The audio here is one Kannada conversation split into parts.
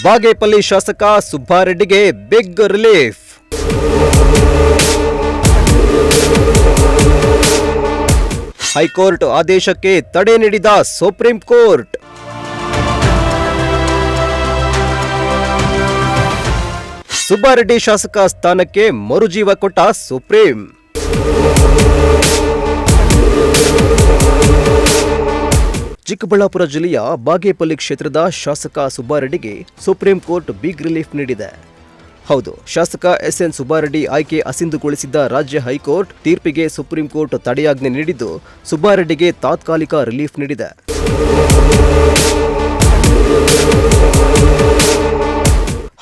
ಬಾಗೇಪಲ್ಲಿ ಶಾಸಕ ಸುಬ್ಬಾರೆಡ್ಡಿಗೆ ಬಿಗ್ ರಿಲೀಫ್. ಹೈಕೋರ್ಟ್ ಆದೇಶಕ್ಕೆ ತಡೆ ನೀಡಿದ ಸುಪ್ರೀಂ ಕೋರ್ಟ್. ಸುಬ್ಬಾರೆಡ್ಡಿ ಶಾಸಕ ಸ್ಥಾನಕ್ಕೆ ಮರುಜೀವ ಕೊಟ್ಟ ಸುಪ್ರೀಂ. ಚಿಕ್ಕಬಳ್ಳಾಪುರ ಜಿಲ್ಲೆಯ ಬಾಗೇಪಲ್ಲಿ ಕ್ಷೇತ್ರದ ಶಾಸಕ ಸುಬ್ಬಾರೆಡ್ಡಿಗೆ ಸುಪ್ರೀಂ ಕೋರ್ಟ್ ಬಿಗ್ ರಿಲೀಫ್ ನೀಡಿದೆ. ಹೌದು, ಶಾಸಕ ಎಸ್ಎನ್ ಸುಬ್ಬಾರೆಡ್ಡಿ ಆಯ್ಕೆ ಅಸಿಂಧುಗೊಳಿಸಿದ್ದ ರಾಜ್ಯ ಹೈಕೋರ್ಟ್ ತೀರ್ಪಿಗೆ ಸುಪ್ರೀಂ ಕೋರ್ಟ್ ತಡೆಯಾಜ್ಞೆ ನೀಡಿದ್ದು ಸುಬ್ಬಾರೆಡ್ಡಿಗೆ ತಾತ್ಕಾಲಿಕ ರಿಲೀಫ್ ನೀಡಿದೆ.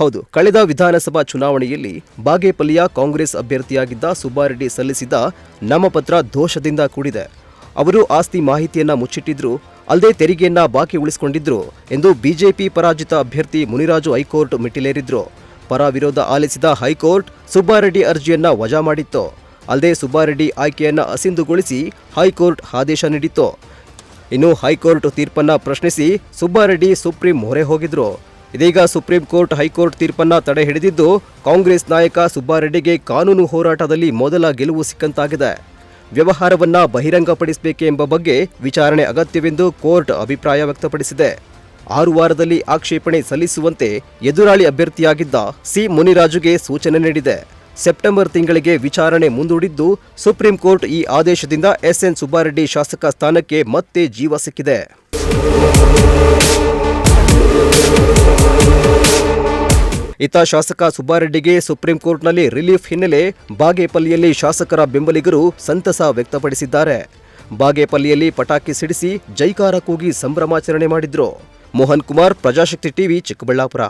ಹೌದು, ಕಳೆದ ವಿಧಾನಸಭಾ ಚುನಾವಣೆಯಲ್ಲಿ ಬಾಗೇಪಲ್ಲಿಯ ಕಾಂಗ್ರೆಸ್ ಅಭ್ಯರ್ಥಿಯಾಗಿದ್ದ ಸುಬ್ಬಾರೆಡ್ಡಿ ಸಲ್ಲಿಸಿದ ನಾಮಪತ್ರ ದೋಷದಿಂದ ಕೂಡಿದೆ. ಅವರು ಆಸ್ತಿ ಮಾಹಿತಿಯನ್ನ ಮುಚ್ಚಿಟ್ಟಿದ್ರು, ಅಲ್ಲದೆ ತೆರಿಗೆಯನ್ನ ಬಾಕಿ ಉಳಿಸಿಕೊಂಡಿದ್ರು ಎಂದು ಬಿಜೆಪಿ ಪರಾಜಿತ ಅಭ್ಯರ್ಥಿ ಮುನಿರಾಜು ಹೈಕೋರ್ಟ್ ಮೆಟ್ಟಿಲೇರಿದ್ರು. ಪರ ವಿರೋಧ ಆಲಿಸಿದ ಹೈಕೋರ್ಟ್ ಸುಬ್ಬಾರೆಡ್ಡಿ ಅರ್ಜಿಯನ್ನ ವಜಾ ಮಾಡಿತ್ತು. ಅಲ್ಲದೆ ಸುಬ್ಬಾರೆಡ್ಡಿ ಆಯ್ಕೆಯನ್ನ ಅಸಿಂಧುಗೊಳಿಸಿ ಹೈಕೋರ್ಟ್ ಆದೇಶ ನೀಡಿತ್ತು. ಇನ್ನು ಹೈಕೋರ್ಟ್ ತೀರ್ಪನ್ನ ಪ್ರಶ್ನಿಸಿ ಸುಬ್ಬಾರೆಡ್ಡಿ ಸುಪ್ರೀಂ ಮೊರೆ ಹೋಗಿದ್ರು. ಇದೀಗ ಸುಪ್ರೀಂ ಕೋರ್ಟ್ ಹೈಕೋರ್ಟ್ ತೀರ್ಪನ್ನ ತಡೆ ಹಿಡಿದಿದ್ದು ಕಾಂಗ್ರೆಸ್ ನಾಯಕ ಸುಬ್ಬಾರೆಡ್ಡಿಗೆ ಕಾನೂನು ಹೋರಾಟದಲ್ಲಿ ಮೊದಲ ಗೆಲುವು ಸಿಕ್ಕಂತಾಗಿದೆ. ವ್ಯವಹಾರವನ್ನ ಬಹಿರಂಗಪಡಿಸಬೇಕೆ ಎಂಬ ಬಗ್ಗೆ ವಿಚಾರಣೆ ಅಗತ್ಯವೆಂದು ಕೋರ್ಟ್ ಅಭಿಪ್ರಾಯ ವ್ಯಕ್ತಪಡಿಸಿದೆ. 6 ವಾರದಲ್ಲಿ ಆಕ್ಷೇಪಣೆ ಸಲ್ಲಿಸುವಂತೆ ಎದುರಾಳಿ ಅಭ್ಯರ್ಥಿಯಾಗಿದ್ದ ಸಿ ಮುನಿರಾಜುಗೆ ಸೂಚನೆ ನೀಡಿದೆ. ಸೆಪ್ಟೆಂಬರ್ ತಿಂಗಳಿಗೆ ವಿಚಾರಣೆ ಮುಂದೂಡಿದ್ದು ಸುಪ್ರೀಂ ಕೋರ್ಟ್ ಈ ಆದೇಶದಿಂದ ಎಸ್ಎನ್ ಸುಬ್ಬಾರೆಡ್ಡಿ ಶಾಸಕ ಸ್ಥಾನಕ್ಕೆ ಮತ್ತೆ ಜೀವ ಸಿಕ್ಕಿದೆ. ಇತ್ತ ಶಾಸಕ ಸುಬ್ಬಾರೆಡ್ಡಿಗೆ ಸುಪ್ರೀಂ ಕೋರ್ಟ್ನಲ್ಲಿ ರಿಲೀಫ್ ಹಿನ್ನೆಲೆ ಬಾಗೇಪಲ್ಲಿಯಲ್ಲಿ ಶಾಸಕರ ಬೆಂಬಲಿಗರು ಸಂತಸ ವ್ಯಕ್ತಪಡಿಸಿದ್ದಾರೆ. ಬಾಗೇಪಲ್ಲಿಯಲ್ಲಿ ಪಟಾಕಿ ಸಿಡಿಸಿ ಜೈಕಾರ ಕೂಗಿ ಸಂಭ್ರಮಾಚರಣೆ ಮಾಡಿದ್ರು. ಮೋಹನ್ ಕುಮಾರ್, ಪ್ರಜಾಶಕ್ತಿ ಟಿವಿ, ಚಿಕ್ಕಬಳ್ಳಾಪುರ.